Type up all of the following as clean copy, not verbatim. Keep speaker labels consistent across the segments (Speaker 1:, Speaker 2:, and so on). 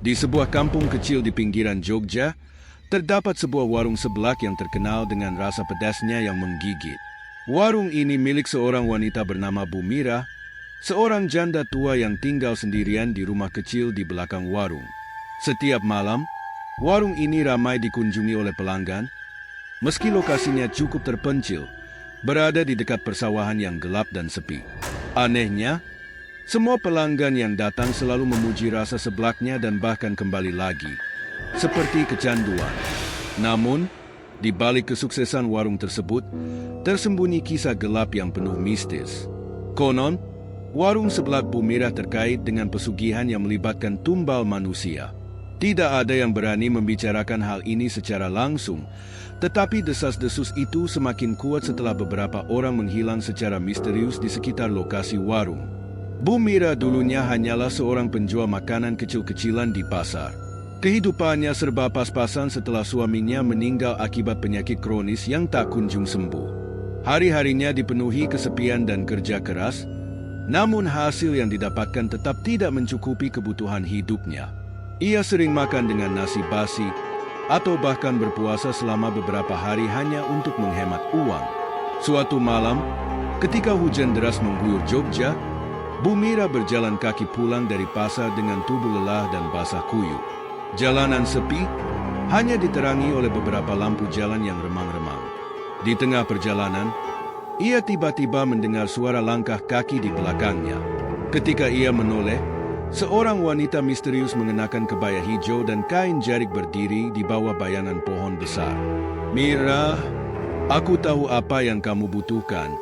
Speaker 1: Di sebuah kampung kecil di pinggiran Jogja, terdapat sebuah warung seblak yang terkenal dengan rasa pedasnya yang menggigit. Warung ini milik seorang wanita bernama Bu Mira, seorang janda tua yang tinggal sendirian di rumah kecil di belakang warung. Setiap malam, warung ini ramai dikunjungi oleh pelanggan, meski lokasinya cukup terpencil, berada di dekat persawahan yang gelap dan sepi. Anehnya, semua pelanggan yang datang selalu memuji rasa seblaknya dan bahkan kembali lagi, seperti kecanduan. Namun, di balik kesuksesan warung tersebut, tersembunyi kisah gelap yang penuh mistis. Konon, warung seblak Bu Mira terkait dengan pesugihan yang melibatkan tumbal manusia. Tidak ada yang berani membicarakan hal ini secara langsung, tetapi desas-desus itu semakin kuat setelah beberapa orang menghilang secara misterius di sekitar lokasi warung. Bu Mira dulunya hanyalah seorang penjual makanan kecil-kecilan di pasar. Kehidupannya serba pas-pasan setelah suaminya meninggal akibat penyakit kronis yang tak kunjung sembuh. Hari-harinya dipenuhi kesepian dan kerja keras, namun hasil yang didapatkan tetap tidak mencukupi kebutuhan hidupnya. Ia sering makan dengan nasi basi, atau bahkan berpuasa selama beberapa hari hanya untuk menghemat uang. Suatu malam, ketika hujan deras mengguyur Jogja, Bu Mira berjalan kaki pulang dari pasar dengan tubuh lelah dan basah kuyup. Jalanan sepi, hanya diterangi oleh beberapa lampu jalan yang remang-remang. Di tengah perjalanan, ia tiba-tiba mendengar suara langkah kaki di belakangnya. Ketika ia menoleh, seorang wanita misterius mengenakan kebaya hijau dan kain jarik berdiri di bawah bayangan pohon besar. "Mira, aku tahu apa yang kamu butuhkan."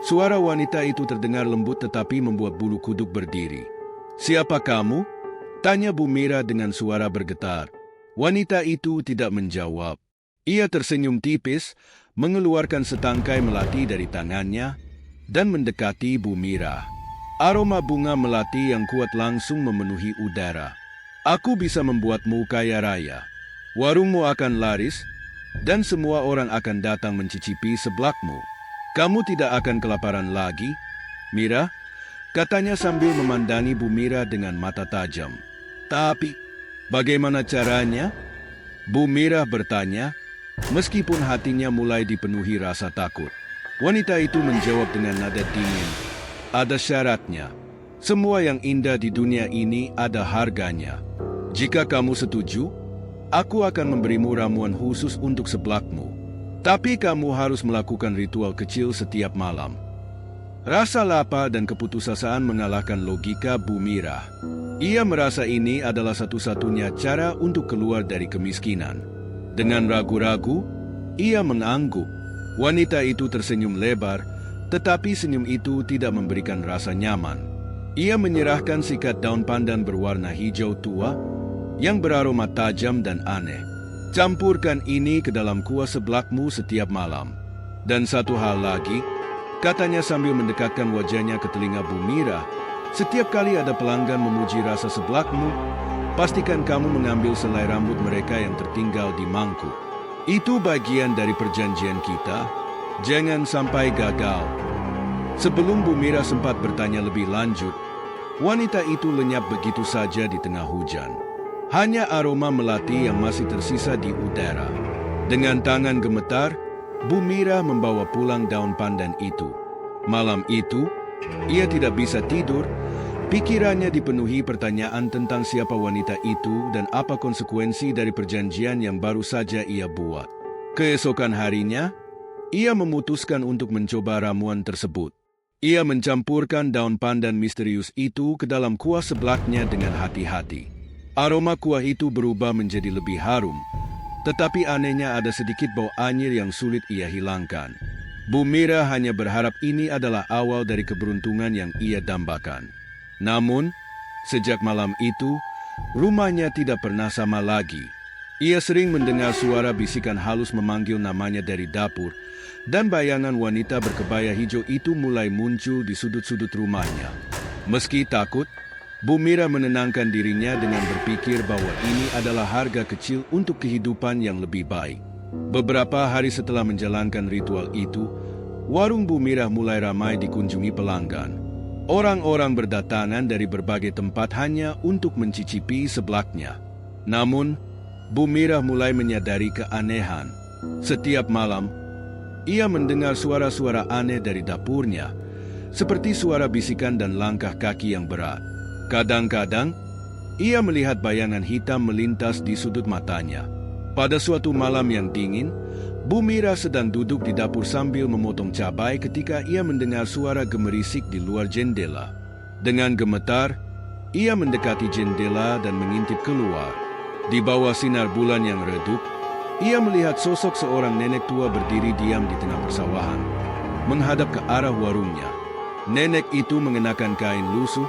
Speaker 1: Suara wanita itu terdengar lembut tetapi membuat bulu kuduk berdiri. "Siapa kamu?" tanya Bu Mira dengan suara bergetar. Wanita itu tidak menjawab. Ia tersenyum tipis, mengeluarkan setangkai melati dari tangannya, dan mendekati Bu Mira. Aroma bunga melati yang kuat langsung memenuhi udara. "Aku bisa membuatmu kaya raya. Warungmu akan laris, dan semua orang akan datang mencicipi seblakmu. Kamu tidak akan kelaparan lagi, Mira," katanya sambil memandangi Bu Mira dengan mata tajam. "Tapi, bagaimana caranya?" Bu Mira bertanya, meskipun hatinya mulai dipenuhi rasa takut. Wanita itu menjawab dengan nada dingin, "Ada syaratnya. Semua yang indah di dunia ini ada harganya. Jika kamu setuju, aku akan memberimu ramuan khusus untuk seblakmu. Tapi kamu harus melakukan ritual kecil setiap malam." Rasa lapar dan keputusasaan mengalahkan logika Bu Mira. Ia merasa ini adalah satu-satunya cara untuk keluar dari kemiskinan. Dengan ragu-ragu, ia mengangguk. Wanita itu tersenyum lebar, tetapi senyum itu tidak memberikan rasa nyaman. Ia menyerahkan sikat daun pandan berwarna hijau tua yang beraroma tajam dan aneh. "Campurkan ini ke dalam kuah seblakmu setiap malam. Dan satu hal lagi," katanya sambil mendekatkan wajahnya ke telinga Bu Mira, "setiap kali ada pelanggan memuji rasa seblakmu, pastikan kamu mengambil selai rambut mereka yang tertinggal di mangkuk. Itu bagian dari perjanjian kita. Jangan sampai gagal." Sebelum Bu Mira sempat bertanya lebih lanjut, wanita itu lenyap begitu saja di tengah hujan. Hanya aroma melati yang masih tersisa di udara. Dengan tangan gemetar, Bu Mira membawa pulang daun pandan itu. Malam itu, ia tidak bisa tidur. Pikirannya dipenuhi pertanyaan tentang siapa wanita itu dan apa konsekuensi dari perjanjian yang baru saja ia buat. Keesokan harinya, ia memutuskan untuk mencoba ramuan tersebut. Ia mencampurkan daun pandan misterius itu ke dalam kuah seblaknya dengan hati-hati. Aroma kuah itu berubah menjadi lebih harum, tetapi anehnya ada sedikit bau anyir yang sulit ia hilangkan. Bu Mira hanya berharap ini adalah awal dari keberuntungan yang ia dambakan. Namun, sejak malam itu, rumahnya tidak pernah sama lagi. Ia sering mendengar suara bisikan halus memanggil namanya dari dapur, dan bayangan wanita berkebaya hijau itu mulai muncul di sudut-sudut rumahnya. Meski takut, Bu Mira menenangkan dirinya dengan berpikir bahwa ini adalah harga kecil untuk kehidupan yang lebih baik. Beberapa hari setelah menjalankan ritual itu, warung Bu Mira mulai ramai dikunjungi pelanggan. Orang-orang berdatangan dari berbagai tempat hanya untuk mencicipi seblaknya. Namun, Bu Mirah mulai menyadari keanehan. Setiap malam, ia mendengar suara-suara aneh dari dapurnya, seperti suara bisikan dan langkah kaki yang berat. Kadang-kadang, ia melihat bayangan hitam melintas di sudut matanya. Pada suatu malam yang dingin, Bu Mirah sedang duduk di dapur sambil memotong cabai ketika ia mendengar suara gemerisik di luar jendela. Dengan gemetar, ia mendekati jendela dan mengintip keluar. Di bawah sinar bulan yang redup, ia melihat sosok seorang nenek tua berdiri diam di tengah persawahan, menghadap ke arah warungnya. Nenek itu mengenakan kain lusuh,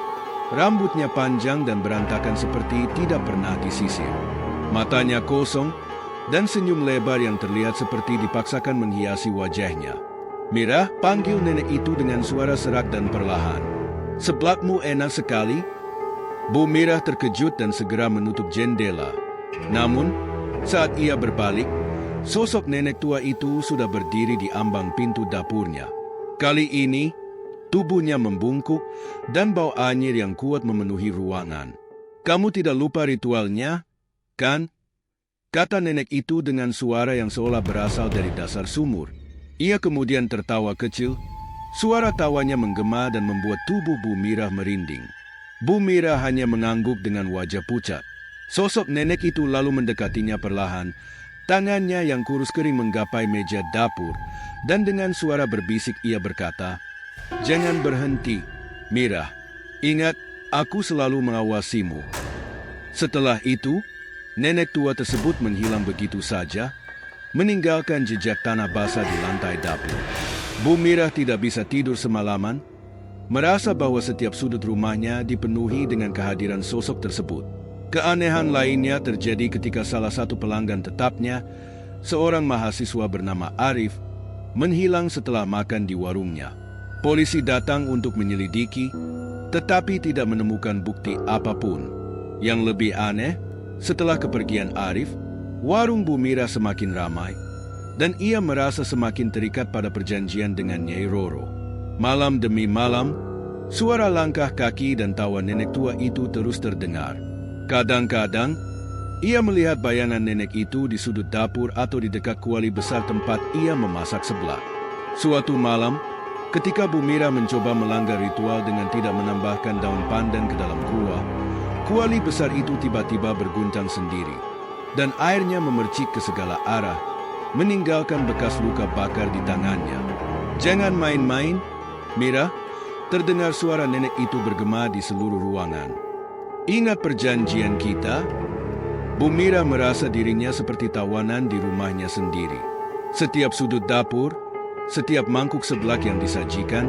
Speaker 1: rambutnya panjang dan berantakan seperti tidak pernah disisir. Matanya kosong, dan senyum lebar yang terlihat seperti dipaksakan menghiasi wajahnya. "Mirah," panggil nenek itu dengan suara serak dan perlahan. "Seblakmu enak sekali." Bu Mirah terkejut dan segera menutup jendela. Namun, saat ia berbalik, sosok nenek tua itu sudah berdiri di ambang pintu dapurnya. Kali ini, tubuhnya membungkuk dan bau anyir yang kuat memenuhi ruangan. "Kamu tidak lupa ritualnya, kan?" kata nenek itu dengan suara yang seolah berasal dari dasar sumur. Ia kemudian tertawa kecil. Suara tawanya menggema dan membuat tubuh Bu Mirah merinding. Bu Mirah hanya mengangguk dengan wajah pucat. Sosok nenek itu lalu mendekatinya perlahan. Tangannya yang kurus kering menggapai meja dapur, dan dengan suara berbisik ia berkata, "Jangan berhenti, Mirah. Ingat, aku selalu mengawasimu." Setelah itu, nenek tua tersebut menghilang begitu saja, meninggalkan jejak tanah basah di lantai dapur. Bu Mirah tidak bisa tidur semalaman, merasa bahwa setiap sudut rumahnya dipenuhi dengan kehadiran sosok tersebut. Keanehan lainnya terjadi ketika salah satu pelanggan tetapnya, seorang mahasiswa bernama Arif, menghilang setelah makan di warungnya. Polisi datang untuk menyelidiki, tetapi tidak menemukan bukti apapun. Yang lebih aneh, setelah kepergian Arif, warung Bu Mirah semakin ramai, dan ia merasa semakin terikat pada perjanjian dengan Nyai Roro. Malam demi malam, suara langkah kaki dan tawa nenek tua itu terus terdengar. Kadang-kadang, ia melihat bayangan nenek itu di sudut dapur atau di dekat kuali besar tempat ia memasak seblak. Suatu malam, ketika Bu Mirah mencoba melanggar ritual dengan tidak menambahkan daun pandan ke dalam kuali besar itu tiba-tiba berguncang sendiri, dan airnya memercik ke segala arah, meninggalkan bekas luka bakar di tangannya. "Jangan main-main, Mirah," terdengar suara nenek itu bergema di seluruh ruangan. "Ingat perjanjian kita?" Bu Mirah merasa dirinya seperti tawanan di rumahnya sendiri. Setiap sudut dapur, setiap mangkuk seblak yang disajikan,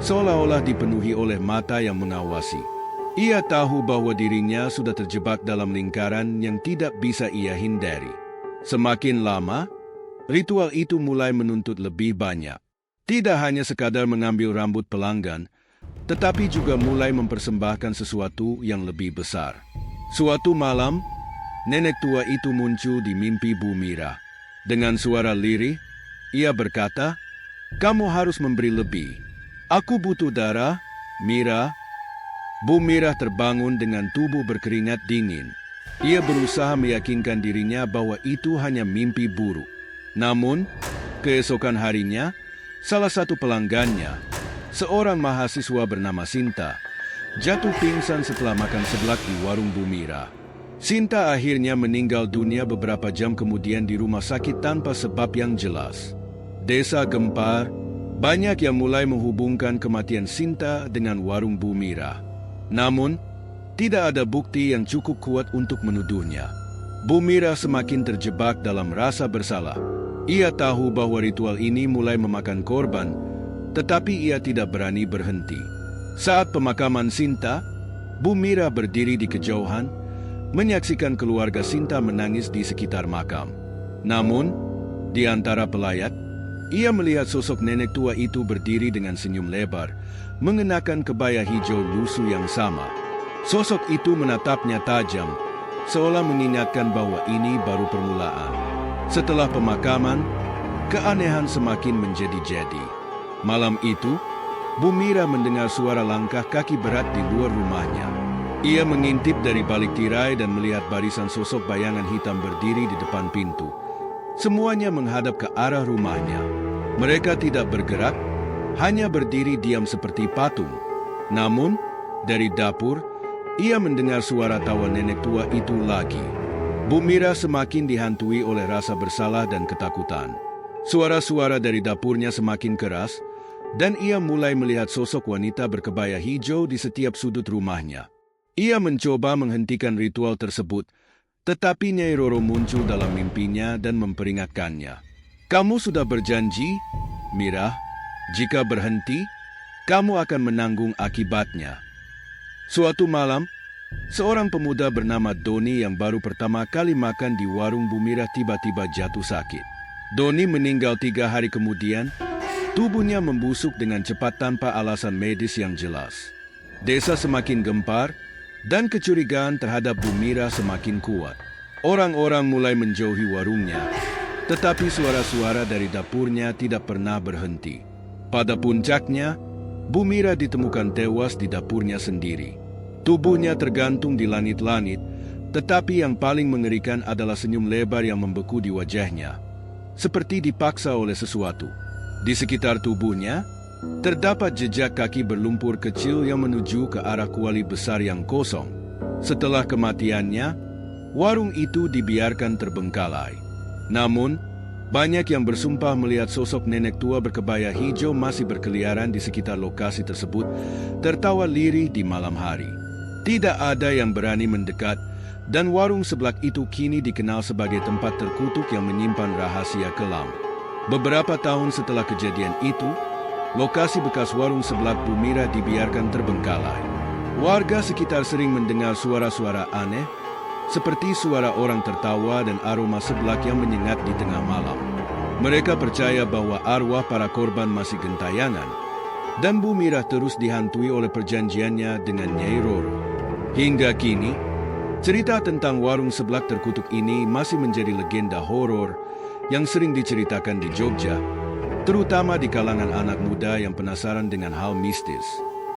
Speaker 1: seolah-olah dipenuhi oleh mata yang mengawasi. Ia tahu bahwa dirinya sudah terjebak dalam lingkaran yang tidak bisa ia hindari. Semakin lama, ritual itu mulai menuntut lebih banyak. Tidak hanya sekadar mengambil rambut pelanggan, tetapi juga mulai mempersembahkan sesuatu yang lebih besar. Suatu malam, nenek tua itu muncul di mimpi Bu Mirah. Dengan suara lirih, ia berkata, "Kamu harus memberi lebih. Aku butuh darah, Mirah." Bu Mirah terbangun dengan tubuh berkeringat dingin. Ia berusaha meyakinkan dirinya bahwa itu hanya mimpi buruk. Namun, keesokan harinya, salah satu pelanggannya, seorang mahasiswa bernama Sinta, jatuh pingsan setelah makan seblak di warung Bu Mirah. Sinta akhirnya meninggal dunia beberapa jam kemudian di rumah sakit tanpa sebab yang jelas. Desa gempar, banyak yang mulai menghubungkan kematian Sinta dengan warung Bu Mirah. Namun, tidak ada bukti yang cukup kuat untuk menuduhnya. Bu Mirah semakin terjebak dalam rasa bersalah. Ia tahu bahwa ritual ini mulai memakan korban, tetapi ia tidak berani berhenti. Saat pemakaman Sinta, Bu Mirah berdiri di kejauhan, menyaksikan keluarga Sinta menangis di sekitar makam. Namun, di antara pelayat, ia melihat sosok nenek tua itu berdiri dengan senyum lebar, mengenakan kebaya hijau lusuh yang sama. Sosok itu menatapnya tajam, seolah mengingatkan bahwa ini baru permulaan. Setelah pemakaman, keanehan semakin menjadi-jadi. Malam itu, Bu Mira mendengar suara langkah kaki berat di luar rumahnya. Ia mengintip dari balik tirai dan melihat barisan sosok bayangan hitam berdiri di depan pintu. Semuanya menghadap ke arah rumahnya. Mereka tidak bergerak, hanya berdiri diam seperti patung. Namun, dari dapur, ia mendengar suara tawa nenek tua itu lagi. Bu Mira semakin dihantui oleh rasa bersalah dan ketakutan. Suara-suara dari dapurnya semakin keras, dan ia mulai melihat sosok wanita berkebaya hijau di setiap sudut rumahnya. Ia mencoba menghentikan ritual tersebut, tetapi Nyai Roro muncul dalam mimpinya dan memperingatkannya. Kamu sudah berjanji, Mira, jika berhenti, kamu akan menanggung akibatnya. Suatu malam, seorang pemuda bernama Doni yang baru pertama kali makan di warung Bu Mira tiba-tiba jatuh sakit. Doni meninggal 3 hari kemudian. Tubuhnya membusuk dengan cepat tanpa alasan medis yang jelas. Desa semakin gempar, dan kecurigaan terhadap Bu Mira semakin kuat. Orang-orang mulai menjauhi warungnya, tetapi suara-suara dari dapurnya tidak pernah berhenti. Pada puncaknya, Bu Mira ditemukan tewas di dapurnya sendiri. Tubuhnya tergantung di langit-langit, tetapi yang paling mengerikan adalah senyum lebar yang membeku di wajahnya, seperti dipaksa oleh sesuatu. Di sekitar tubuhnya, terdapat jejak kaki berlumpur kecil yang menuju ke arah kuali besar yang kosong. Setelah kematiannya, warung itu dibiarkan terbengkalai. Namun, banyak yang bersumpah melihat sosok nenek tua berkebaya hijau masih berkeliaran di sekitar lokasi tersebut, tertawa lirih di malam hari. Tidak ada yang berani mendekat, dan warung seblak itu kini dikenal sebagai tempat terkutuk yang menyimpan rahasia kelam. Beberapa tahun setelah kejadian itu, lokasi bekas warung seblak Bu Mira dibiarkan terbengkalai. Warga sekitar sering mendengar suara-suara aneh, seperti suara orang tertawa dan aroma seblak yang menyengat di tengah malam. Mereka percaya bahwa arwah para korban masih gentayangan, dan Bu Mira terus dihantui oleh perjanjiannya dengan Nyai Roro. Hingga kini, cerita tentang warung seblak terkutuk ini masih menjadi legenda horor yang sering diceritakan di Jogja, terutama di kalangan anak muda yang penasaran dengan hal mistis.